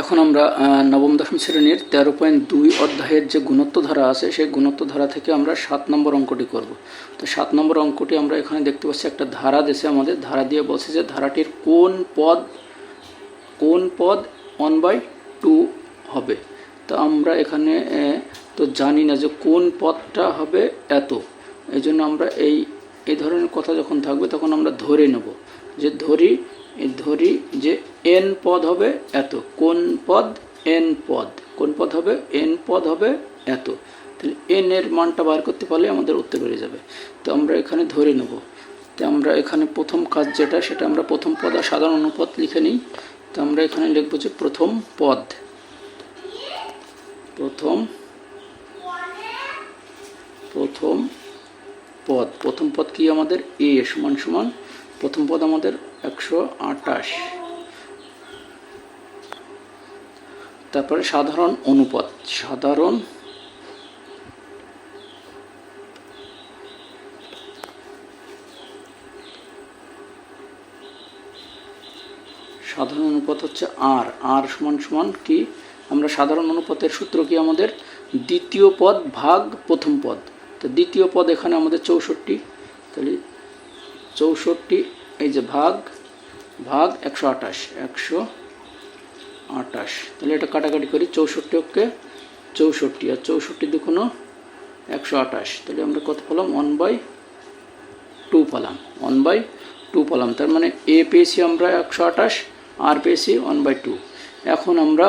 এখন আমরা নবম দশম শ্রেণীর 13.2 অধ্যায়ের যে গুণত্ব ধারা আছে সেই গুণত্ব ধারা থেকে আমরা 7 নম্বর অঙ্কটি করব। তো 7 নম্বর অঙ্কটি আমরা এখানে দেখতে পাচ্ছি একটা ধারা দিয়েছে আমাদের, ধারা দিয়ে বলছে যে ধারাটির কোন পদ 1/2 হবে। তো আমরা এখানে তো জানি না যে কোন পদটা হবে এত, এই জন্য আমরা এই ধরনের কথা যখন থাকবে তখন আমরা ধরে নেব যে ধরি যে n পদ হবে এত, কোন পদ হবে n পদ হবে এত। তাহলে n এর মানটা বার করতে পারলে আমাদের উত্তর বেরিয়ে যাবে। তো আমরা এখানে ধরে নেব। তো আমরা এখানে প্রথম কাজ যেটা, সেটা আমরা প্রথম পদ আর সাধারণ অনুপাত লিখে নিই। তো আমরা এখানে লিখব যে প্রথম পদ কি আমাদের a সমান প্রথম পদ আমাদের 128। তারপরে সাধারণ অনুপাত, সাধারণ অনুপাত হচ্ছে r সমান কি, আমরা সাধারণ অনুপাতের সূত্র কি আমাদের দ্বিতীয় পদ ভাগ প্রথম পদ। তো দ্বিতীয় পদ এখানে আমাদের 64, তাহলে 64 এই যে ভাগ 128, তাহলে এটা কাটাকাটি করি, 64 আর 64 দুগুণ 128, তাহলে আমরা কত পেলাম 1/2 পেলাম। তার মানে a পেয়েছি আমরা 128, আর পেয়েছি 1/2। এখন আমরা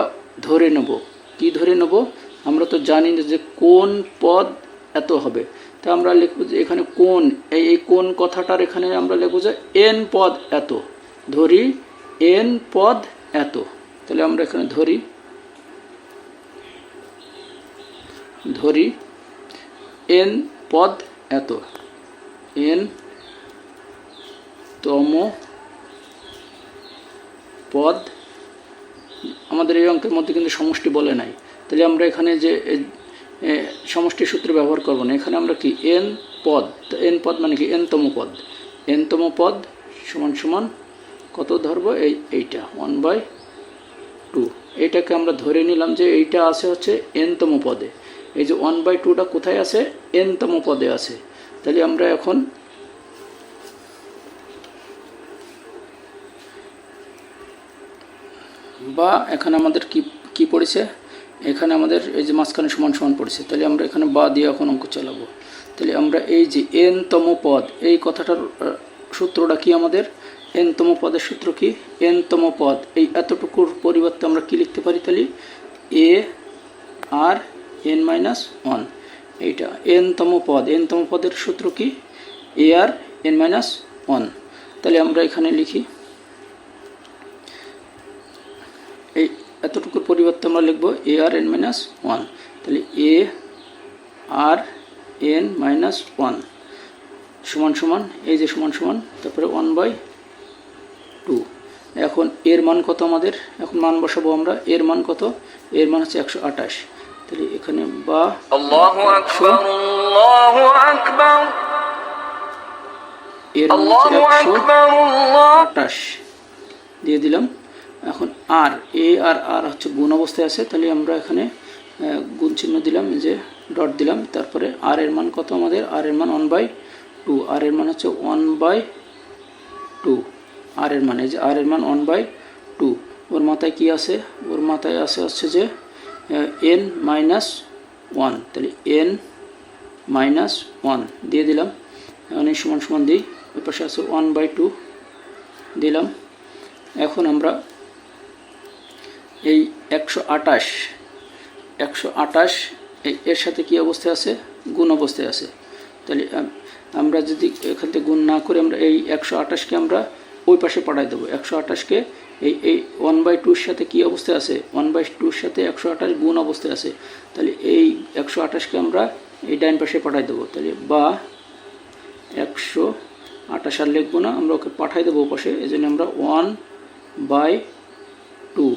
ধরে নেব, কি ধরে নেব, আমরা তো জানি না যে কোন পদ এত হবে। তা আমরা লিখব যে এখানে কোন, এই কোন কথাটার এখানে আমরা লিখব যে n পদ এত, ধরি n পদ এত। তাহলে আমরা এখানে ধরি n পদ এত, n তম পদ। আমাদের এই অঙ্কের মধ্যে কিন্তু সমষ্টি বলে নাই, তাহলে আমরা এখানে যে সমষ্টি সূত্র ব্যবহার করব না, এখানে আমরা কি n পদ মানে কি n তম পদ সমান কত ধরবো, এইটা 1/2। এইটাকে আমরা ধরে নিলাম যে এইটা আছে হচ্ছে n তম পদে, এই যে 1/2টা কোথায় আছে, n তম পদে আছে। তাহলে আমরা এখন বা এখানে আমাদের কি পড়েছে, এখানে আমাদের এই যে মাঝখানে সমান পড়েছে, তাহলে আমরা এখানে বা দিয়ে এখন অঙ্ক চালাবো। তাহলে আমরা এই যে n তম পদ, এই কথাটার সূত্রটা কি আমাদের, n তম পদের সূত্র কি, n তম পদ এই এতটুকুর পরিবর্তে আমরা কি লিখতে পারি, তাহলে a আর n-1, এইটা n তম পদের সূত্র কি a আর n-1। তাহলে আমরা এখানে লিখি এই এতটুকুর পরিবর্তে আমরা লিখব a আর n-1, তাহলে a আর n-1 সমান এই যে সমান তারপরে 1/2। এখন এর মান কত আমাদের, এখন মান বসাবো আমরা, এর মান কত, এর মান হচ্ছে 128। তাহলে এখানে বা আল্লাহু আকবার এর মান হচ্ছে 128 দিয়ে দিলাম। এখন আর আর হচ্ছে গুণ অবস্থায় আছে, তাহলে আমরা এখানে গুণ চিহ্ন দিলাম, যে ডট দিলাম। তারপরে আর এর মান কত আমাদের, আর এর মান 1/2, আর এর মান হচ্ছে 1/2, আর এর মান এই যে আর এর মান 1/2। ওর মাথায় কি আছে, ওর মাথায় হচ্ছে যে n-1, তাহলে n-1 দিয়ে দিলাম। এখন এই সমান দিই, ওই পাশে আছে 1/2 দিলাম। এখন আমরা এই 128 এর সাথে কি অবস্থায় আছে, গুণ অবস্থায় আছে। তাহলে আমরা যদি এখান থেকে গুণ না করে আমরা এই 128কে আমরা ওই পাশে পাঠাই দেবো। 128কে এই 1/2-র সাথে কি অবস্থায় আছে, 1/2-র সাথে 128 গুণ অবস্থায় আছে। তাহলে এই 128কে আমরা এই ডাইন পাশে পাঠাই দেবো। তাহলে বা 128 আর লিখবো না, আমরা ওকে পাঠাই দেবো ও পাশে, এই জন্য আমরা 1/2।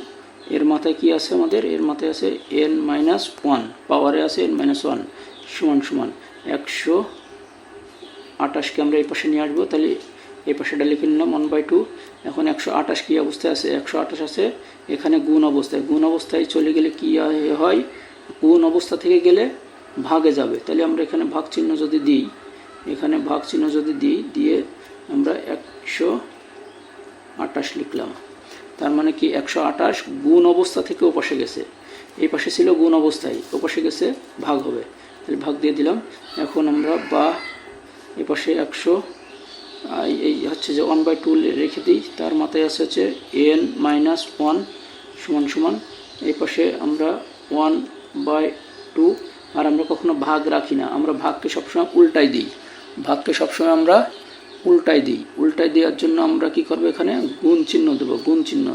এর মাথায় কি আছে আমাদের, এর মাথায় আছে n-1, পাওয়ারে আছে n-1 সমান 128কে আমরা এই পাশে নিয়ে আসবো। তাহলে এই পাশেটা লিখে নিলাম 1/2। এখন 128 কী অবস্থায় আছে? 128 আছে এখানে গুণ অবস্থায়। গুণ অবস্থায় চলে গেলে কি হয়? গুণ অবস্থা থেকে গেলে ভাগে যাবে। তাহলে আমরা এখানে ভাগ চিহ্ন যদি দিই, এখানে ভাগ চিহ্ন যদি দিই, দিয়ে আমরা 128 লিখলাম। তার মানে কি 128 গুণ অবস্থা থেকে ওপাশে গেছে। এই পাশে ছিল গুণ অবস্থায়, ওপাশে গেছে ভাগ হবে, তাহলে ভাগ দিয়ে দিলাম। এখন আমরা বা এই পাশে 100 এই হচ্ছে যে 1/2 রেখে দিই, তার মাথায় আছে হচ্ছে n-1 সমান সমান এই পাশে আমরা 1/2। আর আমরা কখনো ভাগ রাখি না, আমরা ভাগকে সবসময় উল্টাই দিই। ভাগকে সবসময় আমরা উল্টাই দিই। উল্টাই দেওয়ার জন্য আমরা কি করব? এখানে গুণ চিহ্ন দেবো, গুণ চিহ্ন।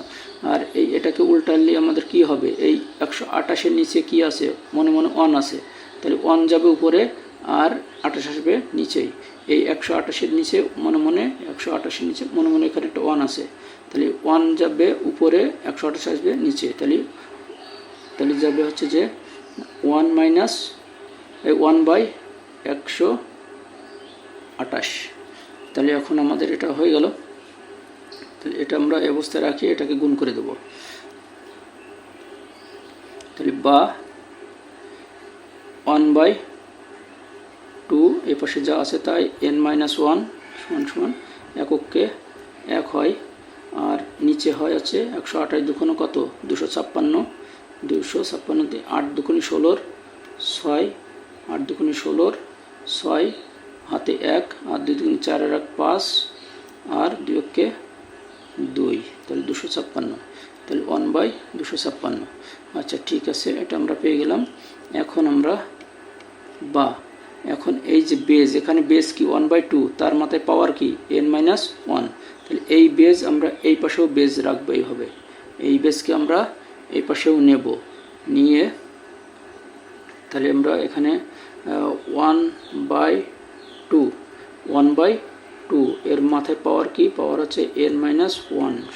আর এটাকে উল্টালে আমাদের কি হবে? এই 128-এর নিচে কি আছে? মনে মনে 1 আছে, তাহলে 1 যাবে উপরে আর 28 আসবে নিচেই। এই 128-এর নিচে মনে মনে 128-এর নিচে মনে মনে এখানে একটা 1 আছে, তাহলে 1 যাবে উপরে, 128 আসবে নিচে। তাহলে যাবে হচ্ছে যে 1 মাইনাস 1/128। তাহলে এখন আমাদের এটা হয়ে গেল। তাহলে এটা আমরা এই অবস্থায় রাখি, এটাকে গুণ করে দেব। তাহলে বা 1/2 এই পাশে যা আছে তাই n-1 সমান সমান এককে 1 হয়। আর নিচে হয় আছে 128 দুগুণ কত? 256। 256 8 দুগুণ 16, 6 8 দুগুণ 16, 6 হাতে 1 আর 2 দুগুণ 4 আর 1 5 আর 2 কে 2, তাহলে 256। তাহলে 1/256। আচ্ছা ঠিক আছে, এটা আমরা পেয়ে গেলাম। এখন আমরা বা এখন এই যে বেজ, এখানে বেজ কি? 1/2, তার মাথায় পাওয়ার কি? n-1। তাহলে এই বেজ আমরা এই পাশেও বেজ রাখবো এইভাবে। এই বেজকে আমরা এই পাশেও নেব, নিয়ে তাহলে আমরা এখানে 1/2 এর মাথায় পাওয়ার কি? পাওয়ার হচ্ছে n-1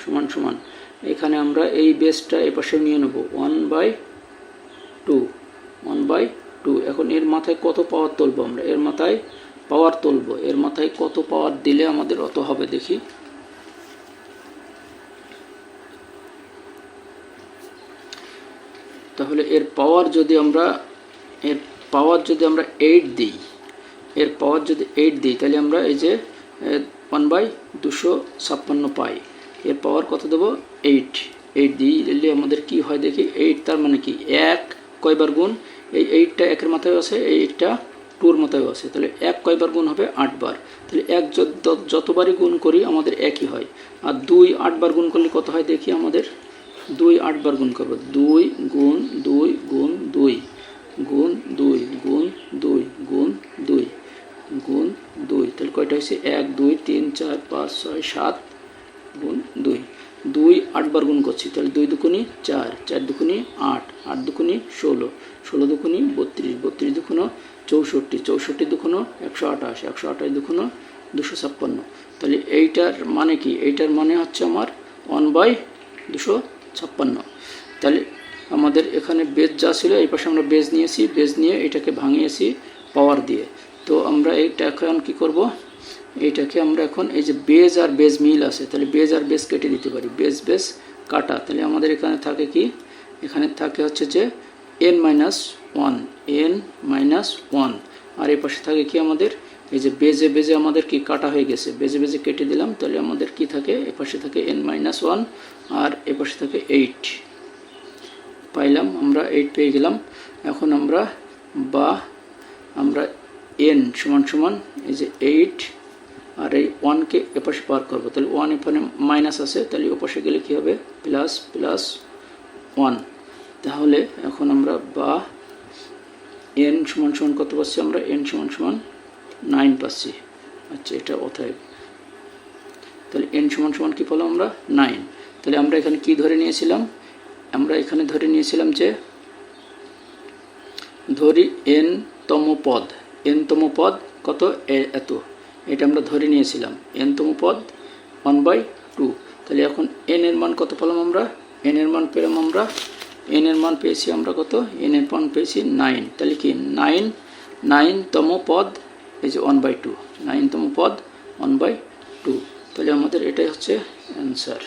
সমান সমান এখানে আমরা এই বেসটা এই পাশে নিয়ে নেব 1/2। এখন এর মাথায় কত পাওয়ার তুলবো আমরা? এর মাথায় পাওয়ার তুলবো। এর মাথায় কত পাওয়ার দিলে আমাদের অত হবে দেখি। তাহলে এর পাওয়ার যদি আমরা 8 দিই, এর পাওয়ার যদি 8 দিই, তাহলে আমরা এই যে 1/256 পাই। এর পাওয়ার কত দেবো? 8 দিলে আমাদের কি হয় দেখি। 8 তার মানে কি? 1 কয়বার গুণ? এই 8টা 1-এর মাথায় আছে, এই 8টা 2-এর মাথায় আছে, তাহলে 1 কয়বার গুণ হবে? 8 বার। তাহলে 1 যতবারই গুণ করি আমাদের একই হয়। আর 2 8 বার গুণ করলে কত হয় দেখি আমাদের। 2 8 বার গুণ করবো। 2 গুণ 2 গুণ 2 গুণ 2 গুণ 2 গুণ 2 গুণ 2, তাহলে কয়টা হয়েছে? 1 2 3 4 5 6 7 গুণ 2। 2 8 বার গুণ করছি, তাহলে 2 দুগুণী 4, 4 দুগুণী 8, 8 দুগুণী 16, 16 দুগুণী 32, 32 দুগুণ 64, 64 দুগুণ 128, 128 দুগুণ 256। তাহলে এইটার মানে কি? এইটার মানে হচ্ছে আমার 1/256। তাহলে আমাদের এখানে বেজ যা ছিল এই পাশে আমরা বেজ নিয়েছি, বেজ নিয়ে এটাকে ভাঙিয়েছি পাওয়ার দিয়ে। তো আমরা এইটা এখন কী করব? এইটাকে আমরা এখন এই যে বেজ আর বেজ মিল আছে, তাহলে বেজ আর বেজ কেটে দিতে পারি। বেজ কাটা, তাহলে আমাদের এখানে থাকে কি? এখানে থাকে হচ্ছে যে n-1 আর এই পাশে থাকে কি আমাদের? এই যে বেজে আমাদের কি কাটা হয়ে গেছে, বেজে কেটে দিলাম। তাহলে আমাদের কি থাকে? এ পাশে থাকে n-1 আর এ পাশে থাকে 8 পাইলাম। আমরা 8 পেয়ে গেলাম। এখন আমরা n সমান সমান এই যে 8 আর এই 1কে এপাশে পার করবো, তাহলে 1 এখানে মাইনাস আছে, তাহলে ওপাশে গেলে কি হবে? +1। তাহলে এখন আমরা n সমান সমান কত পাচ্ছি আমরা? n সমান সমান 9 পাচ্ছি। আচ্ছা, এটা অতএব তাহলে n সমান সমান কি পেলাম আমরা? 9। তাহলে আমরা এখানে কি ধরে নিয়েছিলাম? আমরা এখানে ধরে নিয়েছিলাম যে ধরি n-তম পদ কত? এত। এটা আমরা ধরে নিয়েছিলাম n-তম পদ 1/2। তাহলে এখন n এর মান কত পেলাম আমরা? n এর মান পেলাম আমরা, n এর মান পেয়েছি আমরা কত? n এর মান পেয়েছি 9। তাহলে কি 9-তম পদ এই যে 1/2, 9তম পদ 1/2। তাহলে আমাদের এটাই হচ্ছে অ্যান্সার।